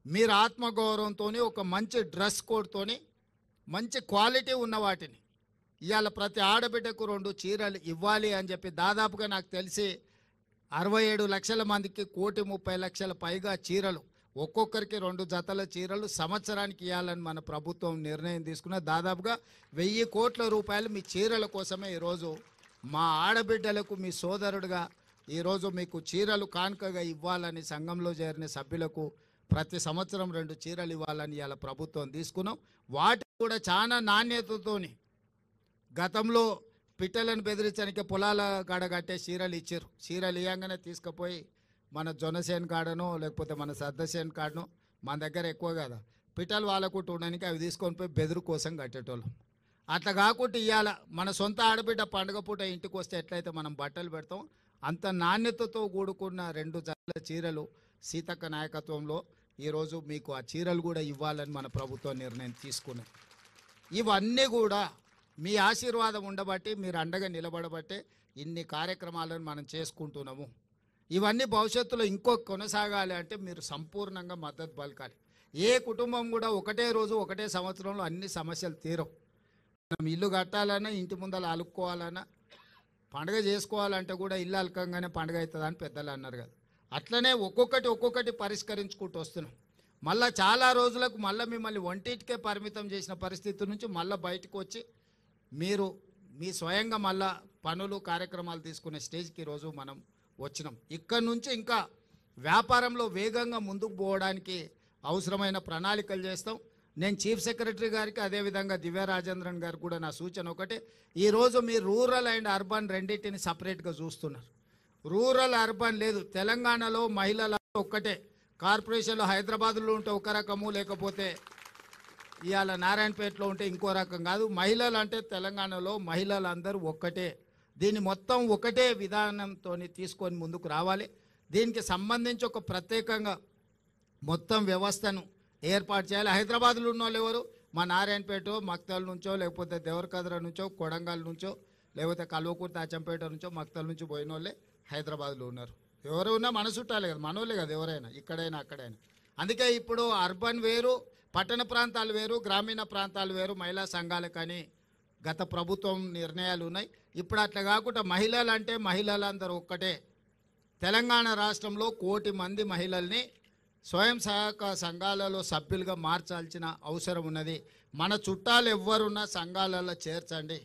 మీరు ఆత్మగౌరవంతోని ఒక మంచి డ్రెస్ కోడ్తోని మంచి క్వాలిటీ ఉన్న వాటిని ఇవాళ ప్రతి ఆడబిడ్డకు 2 చీరలు ఇవ్వాలి అని చెప్పి దాదాపుగా నాకు తెలిసి 67 లక్షల మందికి 1,30,00,000 పైగా చీరలు ఒక్కొక్కరికి 2 జతల చీరలు సంవత్సరానికి ఇవ్వాలని మన ప్రభుత్వం నిర్ణయం తీసుకున్న దాదాపుగా 1000 కోట్ల రూపాయలు మీ చీరల కోసమే ఈరోజు మా ఆడబిడ్డలకు మీ సోదరుడుగా ఈరోజు మీకు చీరలు కానుకగా ఇవ్వాలని సంఘంలో చేరిన సభ్యులకు ప్రతి సంవత్సరం 2 చీరలు ఇవ్వాలని ఇవాళ ప్రభుత్వం తీసుకున్నాం. వాటి కూడా చాలా నాణ్యతతోని గతంలో పిట్టలను బెదిరించడానికి పొలాల కాడ కట్టే చీరలు ఇచ్చారు. చీరలు ఇవ్వగానే తీసుకుపోయి మన జొన్నసేన్ కాడనో లేకపోతే మన సద్దసేన్ కాడనో మన దగ్గర ఎక్కువ కదా పిట్టలు వాళ్ళకు ఉండడానికి అవి తీసుకొని పోయి బెదురు కోసం కట్టేటోళ్ళం. అట్లా కాకుండా ఇవాళ మన సొంత ఆడబిడ్డ పండుగ పూట ఇంటికి వస్తే ఎట్లయితే మనం బట్టలు పెడతాం అంత నాణ్యతతో కూడుకున్న 2 జతల చీరలు సీతక్క నాయకత్వంలో ఈరోజు మీకు ఆ చీరలు కూడా ఇవ్వాలని మన ప్రభుత్వం నిర్ణయం తీసుకున్నాం. ఇవన్నీ కూడా మీ ఆశీర్వాదం ఉండబట్టి మీరు అండగా నిలబడబట్టే ఇన్ని కార్యక్రమాలను మనం చేసుకుంటున్నాము. ఇవన్నీ భవిష్యత్తులో ఇంకో కొనసాగాలి అంటే మీరు సంపూర్ణంగా మద్దతు పలకాలి. ఏ కుటుంబం కూడా ఒకటే రోజు ఒకటే సంవత్సరంలో అన్ని సమస్యలు తీరవు. మనం ఇల్లు కట్టాలన్నా ఇంటి ముందర అలుక్కోవాలన్నా పండుగ చేసుకోవాలంటే కూడా ఇల్లు అలకంగానే పండుగ అవుతుంది అని పెద్దలు అన్నారు కదా. అట్లనే ఒక్కొక్కటి పరిష్కరించుకుంటూ వస్తున్నాం. మళ్ళీ చాలా రోజులకు మళ్ళీ మిమ్మల్ని వంటింటికే పరిమితం చేసిన పరిస్థితి నుంచి మళ్ళీ బయటకు వచ్చి మీరు మీ స్వయంగా మళ్ళా పనులు కార్యక్రమాలు తీసుకునే స్టేజ్కి ఈరోజు మనం వచ్చినాం. ఇక్కడి నుంచి ఇంకా వ్యాపారంలో వేగంగా ముందుకు పోవడానికి అవసరమైన ప్రణాళికలు చేస్తాం. నేను చీఫ్ సెక్రటరీ గారికి అదేవిధంగా దివ్య రాజేంద్రన్ గారు కూడా నా సూచన ఒకటే, ఈరోజు మీరు రూరల్ అండ్ అర్బన్ రెండింటిని సపరేట్గా చూస్తున్నారు. రూరల్ అర్బన్ లేదు. తెలంగాణలో మహిళల ఒక్కటే. కార్పొరేషన్లో హైదరాబాద్లో ఉంటే ఒక రకము, లేకపోతే ఇవాళ నారాయణపేటలో ఉంటే ఇంకో రకం కాదు. మహిళలు అంటే తెలంగాణలో మహిళలందరూ ఒక్కటే. దీన్ని మొత్తం ఒకటే విధానంతో తీసుకొని ముందుకు రావాలి. దీనికి సంబంధించి ఒక ప్రత్యేకంగా మొత్తం వ్యవస్థను ఏర్పాటు చేయాలి. హైదరాబాద్లో ఉన్న వాళ్ళు ఎవరు? మా నారాయణపేట మక్తల్ నుంచో లేకపోతే దేవరకద్ర నుంచో కొడంగల్ నుంచో లేకపోతే కల్వకుర్తి అచ్చంపేట నుంచో మక్తల్ నుంచి పోయిన వాళ్ళే హైదరాబాద్లో ఉన్నారు. ఎవరు ఉన్నా మన చుట్టాలే కదా, మనోళ్ళే కదా ఎవరైనా, ఇక్కడైనా అక్కడైనా. అందుకే ఇప్పుడు అర్బన్ వేరు, పట్టణ ప్రాంతాలు వేరు, గ్రామీణ ప్రాంతాలు వేరు మహిళా సంఘాలు కానీ గత ప్రభుత్వం నిర్ణయాలు ఉన్నాయి. ఇప్పుడు అట్లా కాకుండా మహిళలు అంటే మహిళలందరూ ఒక్కటే. తెలంగాణ రాష్ట్రంలో 1 కోటి మంది మహిళల్ని స్వయం సహాయక సంఘాలలో సభ్యులుగా మార్చాల్సిన అవసరం ఉన్నది. మన చుట్టాలు ఎవ్వరున్నా సంఘాలలో చేర్చండి.